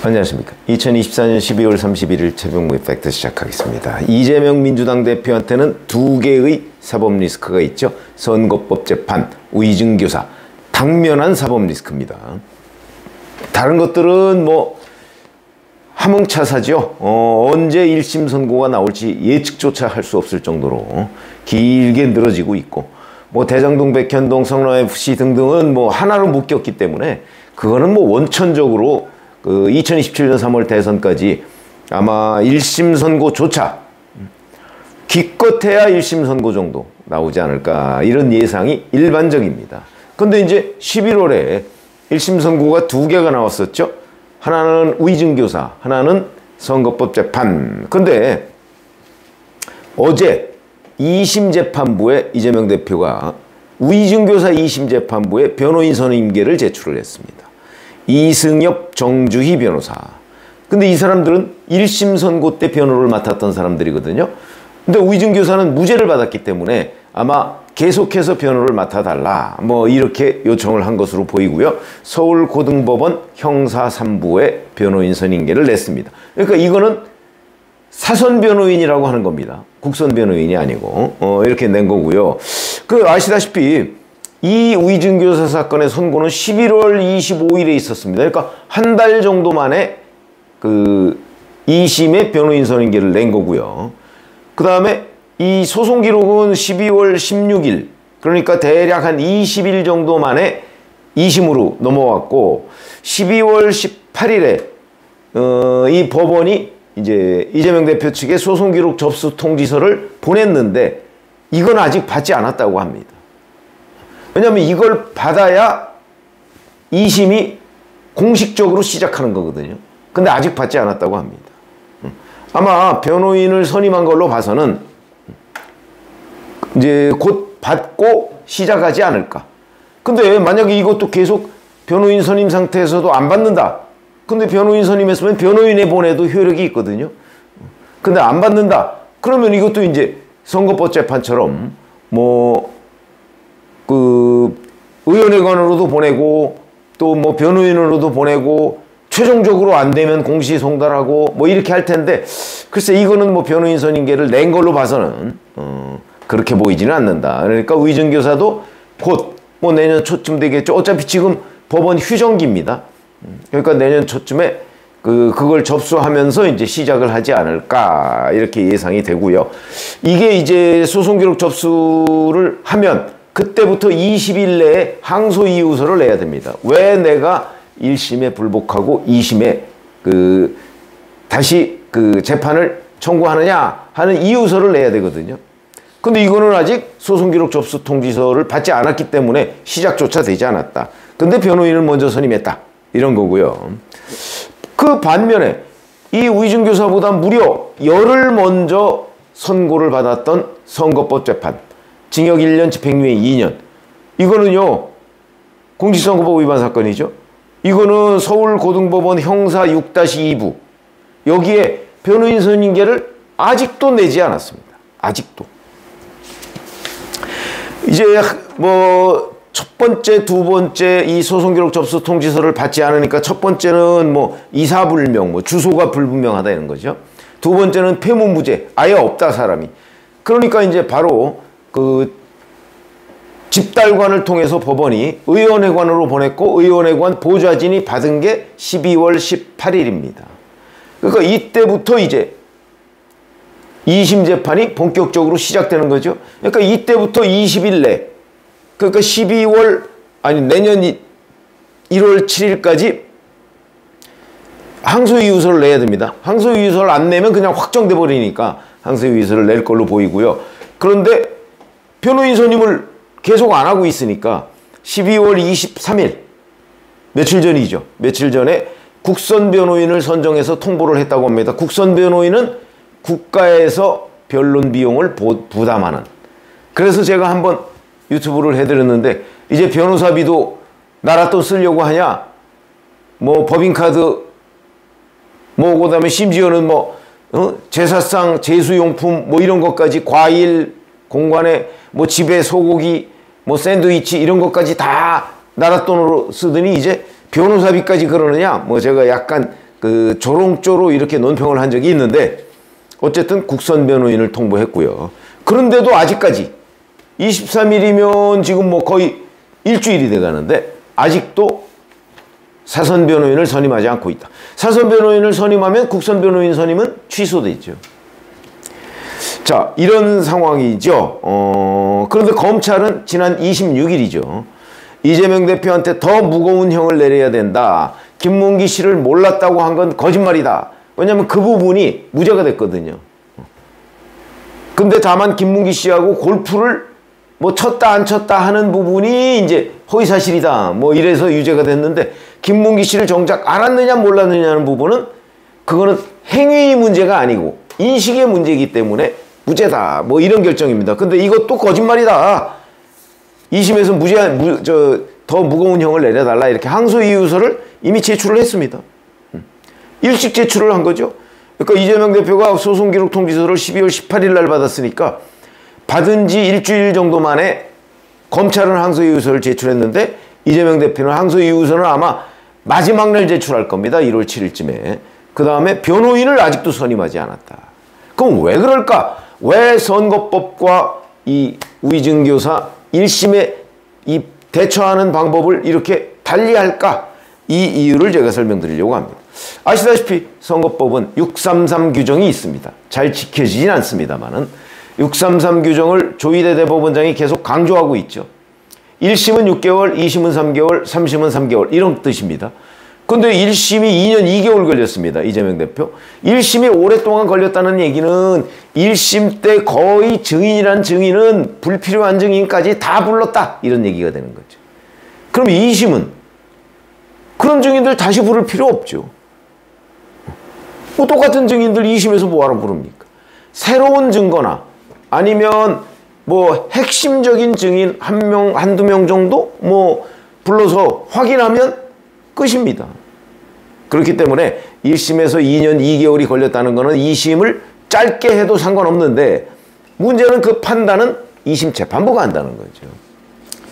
안녕하십니까. 2024년 12월 31일 최병무의 팩트 시작하겠습니다. 이재명 민주당 대표한테는 두 개의 사법 리스크가 있죠. 선거법 재판, 위증교사, 당면한 사법 리스크입니다. 다른 것들은 뭐 하몽차사죠. 언제 1심 선고가 나올지 예측조차 할 수 없을 정도로 길게 늘어지고 있고, 뭐 대장동, 백현동, 성남FC 등등은 뭐 하나로 묶였기 때문에 그거는 뭐 원천적으로 그 2027년 3월 대선까지 아마 1심 선고조차 기껏해야 1심 선고 정도 나오지 않을까, 이런 예상이 일반적입니다. 근데 이제 11월에 1심 선고가 두 개가 나왔었죠. 하나는 위증교사, 하나는 선거법 재판. 근데 어제 2심 재판부에 이재명 대표가 위증교사 2심 재판부에 변호인 선임계를 제출을 했습니다. 이승엽, 정주희 변호사. 근데 이 사람들은 1심 선고 때 변호를 맡았던 사람들이거든요. 근데 위증교사는 무죄를 받았기 때문에 아마 계속해서 변호를 맡아달라, 뭐 이렇게 요청을 한 것으로 보이고요. 서울고등법원 형사 3부에 변호인 선임계를 냈습니다. 그러니까 이거는 사선 변호인이라고 하는 겁니다. 국선 변호인이 아니고 이렇게 낸 거고요. 그 아시다시피 이 위증교사 사건의 선고는 11월 25일에 있었습니다. 그러니까 한 달 정도 만에 그 2심의 변호인 선임계를 낸 거고요. 그 다음에 이 소송 기록은 12월 16일, 그러니까 대략 한 20일 정도 만에 2심으로 넘어왔고, 12월 18일에 이 법원이 이제 이재명 대표 측에 소송 기록 접수 통지서를 보냈는데 이건 아직 받지 않았다고 합니다. 왜냐하면 이걸 받아야 2심이 공식적으로 시작하는 거거든요. 근데 아직 받지 않았다고 합니다. 아마 변호인을 선임한 걸로 봐서는 이제 곧 받고 시작하지 않을까. 근데 만약에 이것도 계속 변호인 선임 상태에서도 안 받는다. 근데 변호인 선임했으면 변호인에 보내도 효력이 있거든요. 근데 안 받는다. 그러면 이것도 이제 선거법 재판처럼 뭐 그 의원회관으로도 보내고 또 뭐 변호인으로도 보내고 최종적으로 안 되면 공시 송달하고 뭐 이렇게 할 텐데, 글쎄 이거는 뭐 변호인 선임계를 낸 걸로 봐서는 그렇게 보이지는 않는다. 그러니까 위증교사도 곧 뭐 내년 초쯤 되겠죠. 어차피 지금 법원 휴정기입니다. 그러니까 내년 초쯤에 그걸 접수하면서 이제 시작을 하지 않을까, 이렇게 예상이 되고요. 이게 이제 소송 기록 접수를 하면 그때부터 20일 내에 항소 이유서를 내야 됩니다. 왜 내가 1심에 불복하고 2심에 다시 재판을 청구하느냐 하는 이유서를 내야 되거든요. 근데 이거는 아직 소송 기록 접수 통지서를 받지 않았기 때문에 시작조차 되지 않았다. 근데 변호인을 먼저 선임했다, 이런 거고요. 그 반면에 이 위증교사보다 무려 열흘 먼저 선고를 받았던 선거법 재판, 징역 1년, 집행유예 2년. 이거는요, 공직선거법 위반 사건이죠. 이거는 서울고등법원 형사 6-2부. 여기에 변호인 선임계를 아직도 내지 않았습니다. 아직도. 이제 뭐 첫 번째, 두 번째 이 소송 기록 접수 통지서를 받지 않으니까 첫 번째는 뭐 이사불명, 뭐 주소가 불분명하다 이런 거죠. 두 번째는 폐문무죄, 아예 없다 사람이. 그러니까 이제 바로 그 집달관을 통해서 법원이 의원회관으로 보냈고, 의원회관 보좌진이 받은 게 12월 18일입니다. 그러니까 이때부터 이제 2심 재판이 본격적으로 시작되는 거죠. 그러니까 이때부터 20일 내, 그러니까 내년 1월 7일까지 항소이유서를 내야 됩니다. 항소이유서를 안 내면 그냥 확정돼 버리니까 항소이유서를 낼 걸로 보이고요. 그런데 변호인 선임을 계속 안 하고 있으니까 12월 23일, 며칠 전이죠. 며칠 전에 국선 변호인을 선정해서 통보를 했다고 합니다. 국선 변호인은 국가에서 변론 비용을 부담하는. 그래서 제가 한번 유튜브를 해드렸는데, 이제 변호사비도 나라 돈 쓰려고 하냐? 뭐 법인카드, 뭐 그다음에 심지어는 뭐 제사상 제수용품 뭐 이런 것까지, 과일, 공간에 뭐 집에 소고기, 뭐 샌드위치 이런 것까지 다 나라 돈으로 쓰더니 이제 변호사비까지 그러느냐? 뭐 제가 약간 그 조롱조로 이렇게 논평을 한 적이 있는데 어쨌든 국선 변호인을 통보했고요. 그런데도 아직까지 23일이면 지금 뭐 거의 일주일이 돼 가는데 아직도 사선 변호인을 선임하지 않고 있다. 사선 변호인을 선임하면 국선 변호인 선임은 취소돼 있죠. 자, 이런 상황이죠. 그런데 검찰은 지난 26일이죠. 이재명 대표한테 더 무거운 형을 내려야 된다. 김문기 씨를 몰랐다고 한 건 거짓말이다. 왜냐하면 그 부분이 무죄가 됐거든요. 근데 다만 김문기 씨하고 골프를 뭐 쳤다 안 쳤다 하는 부분이 이제 허위사실이다. 뭐 이래서 유죄가 됐는데 김문기 씨를 정작 알았느냐 몰랐느냐는 부분은 그거는 행위 문제가 아니고 인식의 문제이기 때문에 무죄다. 뭐 이런 결정입니다. 근데 이것도 거짓말이다. 2심에서 더 무거운 형을 내려달라 이렇게 항소이유서를 이미 제출을 했습니다. 일식 제출을 한 거죠. 그러니까 이재명 대표가 소송기록 통지서를 12월 18일 날 받았으니까 받은 지 일주일 정도 만에 검찰은 항소이유서를 제출했는데 이재명 대표는 항소이유서는 아마 마지막 날 제출할 겁니다. 1월 7일쯤에. 그 다음에 변호인을 아직도 선임하지 않았다. 그럼 왜 그럴까? 왜 선거법과 이 우이증교사 1심에 이 대처하는 방법을 이렇게 달리할까? 이 이유를 제가 설명드리려고 합니다. 아시다시피 선거법은 633 규정이 있습니다. 잘 지켜지진 않습니다만은 633 규정을 조희대 대법원장이 계속 강조하고 있죠. 1심은 6개월, 2심은 3개월, 3심은 3개월 이런 뜻입니다. 근데 1심이 2년 2개월 걸렸습니다. 이재명 대표. 1심이 오랫동안 걸렸다는 얘기는 1심 때 거의 증인이란 증인은 불필요한 증인까지 다 불렀다. 이런 얘기가 되는 거죠. 그럼 2심은 그런 증인들 다시 부를 필요 없죠. 뭐 똑같은 증인들 2심에서 뭐하러 부릅니까? 새로운 증거나 아니면 뭐 핵심적인 증인 한두 명 정도 뭐 불러서 확인하면 끝입니다. 그렇기 때문에 1심에서 2년 2개월이 걸렸다는 것은 2심을 짧게 해도 상관없는데 문제는 그 판단은 2심 재판부가 한다는 거죠.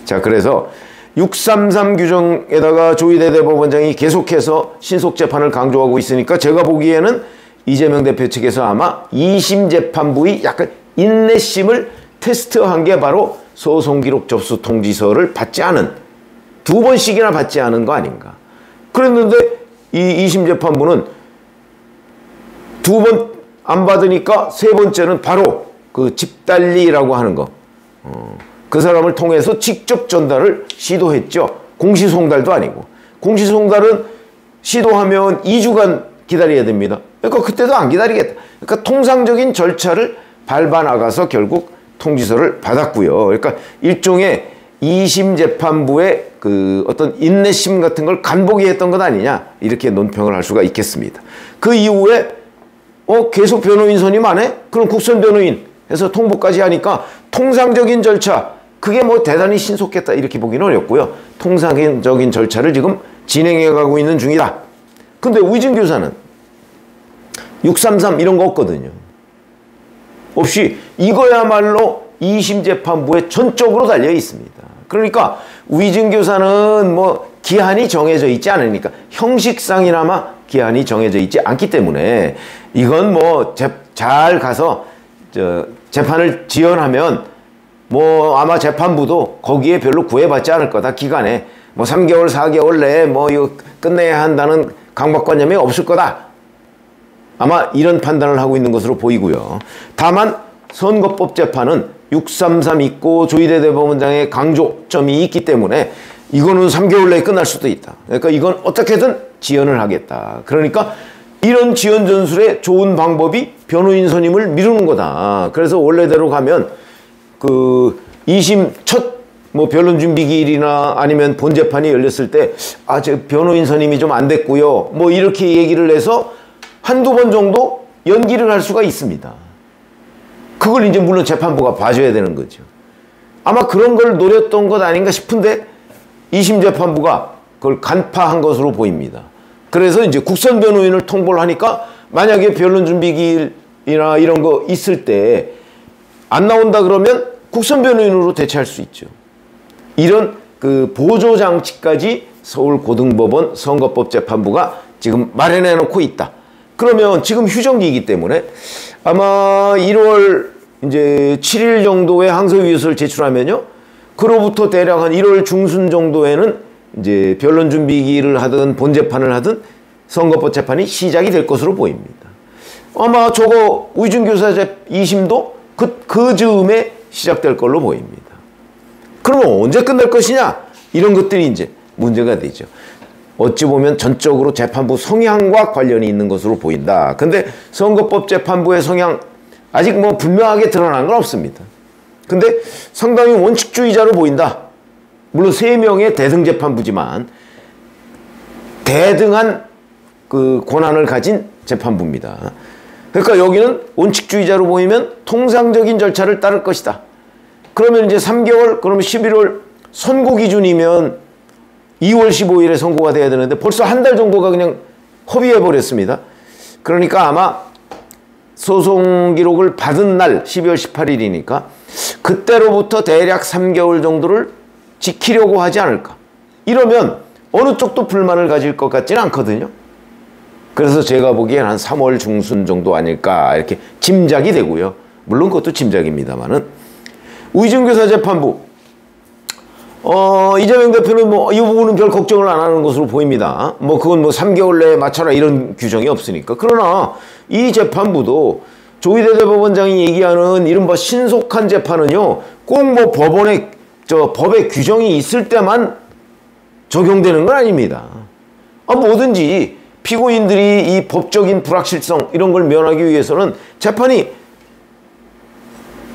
자, 그래서 633 규정에다가 조희대 대법원장이 계속해서 신속재판을 강조하고 있으니까 제가 보기에는 이재명 대표 측에서 아마 2심 재판부의 약간 인내심을 테스트한 게 바로 소송기록 접수 통지서를 받지 않은, 2번씩이나 받지 않은 거 아닌가. 그랬는데 이 2심 재판부는 2번 안 받으니까 3번째는 바로 그 집달리라고 하는 거. 그 사람을 통해서 직접 전달을 시도했죠. 공시송달도 아니고. 공시송달은 시도하면 2주간 기다려야 됩니다. 그러니까 그때도 안 기다리겠다. 그러니까 통상적인 절차를 밟아 나가서 결국 통지서를 받았고요. 그러니까 일종의 2심 재판부의 그 어떤 인내심 같은 걸 간보기 했던 것 아니냐, 이렇게 논평을 할 수가 있겠습니다. 그 이후에 계속 변호인 선임 안 해? 그럼 국선 변호인 해서 통보까지 하니까 통상적인 절차, 그게 뭐 대단히 신속했다 이렇게 보기는 어렵고요. 통상적인 절차를 지금 진행해 가고 있는 중이다. 근데 우이증교사는 633 이런 거 없거든요. 없이 이거야말로 2심 재판부에 전적으로 달려 있습니다. 그러니까 우이증교사는 뭐 기한이 정해져 있지 않으니까, 형식상이나마 기한이 정해져 있지 않기 때문에 이건 뭐 잘 가서 재판을 지연하면 뭐 아마 재판부도 거기에 별로 구애받지 않을 거다. 기간에 뭐 3개월 4개월 내에 뭐 이거 끝내야 한다는 강박관념이 없을 거다. 아마 이런 판단을 하고 있는 것으로 보이고요. 다만 선거법 재판은 633 있고 조희대 대법원장의 강조점이 있기 때문에 이거는 3개월 내에 끝날 수도 있다. 그러니까 이건 어떻게든 지연을 하겠다. 그러니까 이런 지연 전술의 좋은 방법이 변호인 선임을 미루는 거다. 그래서 원래대로 가면 그 2심 첫 뭐 변론 준비 기일이나 아니면 본 재판이 열렸을 때 저 변호인 선임이 좀 안 됐고요. 뭐 이렇게 얘기를 해서 한두 번 정도 연기를 할 수가 있습니다. 그걸 이제 물론 재판부가 봐줘야 되는 거죠. 아마 그런 걸 노렸던 것 아닌가 싶은데 2심 재판부가 그걸 간파한 것으로 보입니다. 그래서 이제 국선 변호인을 통보를 하니까 만약에 변론 준비 기일이나 이런 거 있을 때 안 나온다 그러면 국선 변호인으로 대체할 수 있죠. 이런 그 보조 장치까지 서울고등법원 선거법 재판부가 지금 마련해 놓고 있다. 그러면 지금 휴정기이기 때문에 아마 1월 이제 7일 정도에 항소유예서를 제출하면요. 그로부터 대략 한 1월 중순 정도에는 이제 변론 준비기를 하든 본재판을 하든 선거법 재판이 시작이 될 것으로 보입니다. 아마 저거 우이준교사 2심도 그 즈음에 시작될 걸로 보입니다. 그러면 언제 끝날 것이냐? 이런 것들이 이제 문제가 되죠. 어찌 보면 전적으로 재판부 성향과 관련이 있는 것으로 보인다. 근데 선거법 재판부의 성향 아직 뭐 분명하게 드러난 건 없습니다. 근데 상당히 원칙주의자로 보인다. 물론 3명의 대등 재판부지만 대등한 그 권한을 가진 재판부입니다. 그러니까 여기는 원칙주의자로 보이면 통상적인 절차를 따를 것이다. 그러면 이제 3개월, 그러면 11월 선고 기준이면 2월 15일에 선고가 돼야 되는데 벌써 한 달 정도가 그냥 허비해 버렸습니다. 그러니까 아마 소송 기록을 받은 날 12월 18일이니까 그때로부터 대략 3개월 정도를 지키려고 하지 않을까. 이러면 어느 쪽도 불만을 가질 것 같지는 않거든요. 그래서 제가 보기엔 한 3월 중순 정도 아닐까 이렇게 짐작이 되고요. 물론 그것도 짐작입니다만은 우이준교사 재판부 이재명 대표는 뭐 이 부분은 별 걱정을 안 하는 것으로 보입니다. 뭐 그건 뭐 3개월 내에 맞춰라 이런 규정이 없으니까. 그러나 이 재판부도 조희대 대법원장이 얘기하는 이른바 신속한 재판은요, 꼭 뭐 법에 규정이 있을 때만 적용되는 건 아닙니다. 뭐든지 피고인들이 이 법적인 불확실성 이런 걸 면하기 위해서는 재판이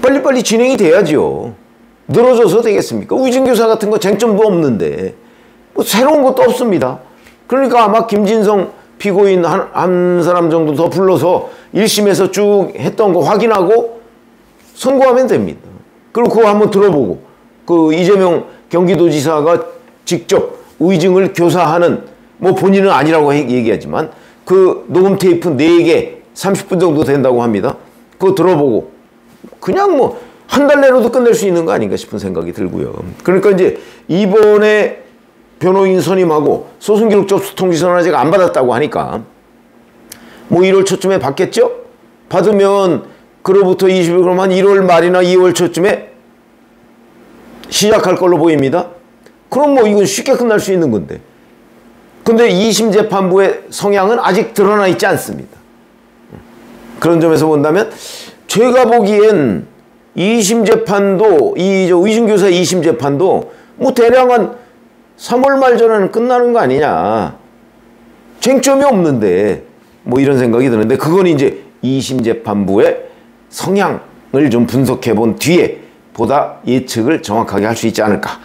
빨리빨리 진행이 돼야지요. 늘어져서 되겠습니까? 우이준교사 같은 거 쟁점도 없는데 뭐 새로운 것도 없습니다. 그러니까 아마 김진성 피고인 한 사람 정도 더 불러서 1심에서 쭉 했던 거 확인하고 선고하면 됩니다. 그리고 그거 한번 들어보고 그 이재명 경기도지사가 직접 우이증을 교사하는, 뭐 본인은 아니라고 얘기하지만 그 녹음 테이프 4개 30분 정도 된다고 합니다. 그거 들어보고 그냥 뭐 한 달 내로도 끝낼 수 있는 거 아닌가 싶은 생각이 들고요. 그러니까 이제 이번에 변호인 선임하고 소송기록 접수 통지서는 아직 안 받았다고 하니까 뭐 1월 초쯤에 받겠죠? 받으면 그로부터 20일, 그럼 한 1월 말이나 2월 초쯤에 시작할 걸로 보입니다. 그럼 뭐 이건 쉽게 끝날 수 있는 건데. 근데 2심 재판부의 성향은 아직 드러나 있지 않습니다. 그런 점에서 본다면 제가 보기엔 2심 재판도, 우이준교사 2심 재판도 뭐 대략 한 3월 말 전에는 끝나는 거 아니냐. 쟁점이 없는데 뭐 이런 생각이 드는데, 그건 이제 2심 재판부의 성향을 좀 분석해 본 뒤에 보다 예측을 정확하게 할 수 있지 않을까.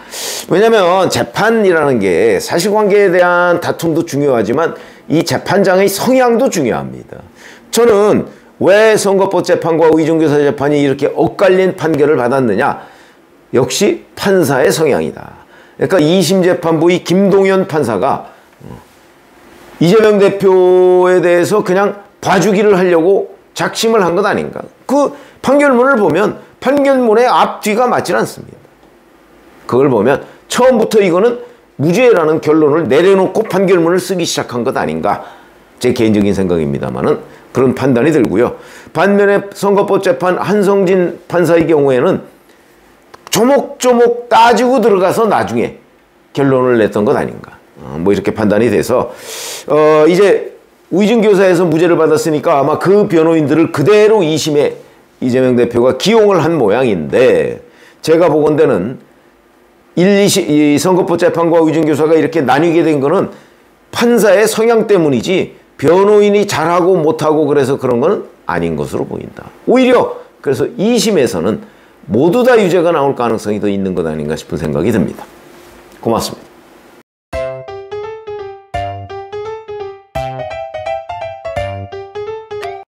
왜냐하면 재판이라는 게 사실관계에 대한 다툼도 중요하지만 이 재판장의 성향도 중요합니다. 저는 왜 선거법 재판과 우이준교사 재판이 이렇게 엇갈린 판결을 받았느냐? 역시 판사의 성향이다. 그러니까 2심 재판부의 김동연 판사가 이재명 대표에 대해서 그냥 봐주기를 하려고 작심을 한 것 아닌가. 그 판결문을 보면 판결문의 앞뒤가 맞질 않습니다. 그걸 보면 처음부터 이거는 무죄라는 결론을 내려놓고 판결문을 쓰기 시작한 것 아닌가. 제 개인적인 생각입니다만은 그런 판단이 들고요. 반면에 선거법 재판 한성진 판사의 경우에는 조목조목 따지고 들어가서 나중에 결론을 냈던 것 아닌가. 뭐 이렇게 판단이 돼서 이제 우이준교사에서 무죄를 받았으니까 아마 그 변호인들을 그대로 2심에 이재명 대표가 기용을 한 모양인데, 제가 보건대는 2심 선거법 재판과 우이준교사가 이렇게 나뉘게 된 거는 판사의 성향 때문이지 변호인이 잘하고 못하고 그래서 그런 건 아닌 것으로 보인다. 오히려 그래서 2심에서는 모두 다 유죄가 나올 가능성이 더 있는 것 아닌가 싶은 생각이 듭니다. 고맙습니다.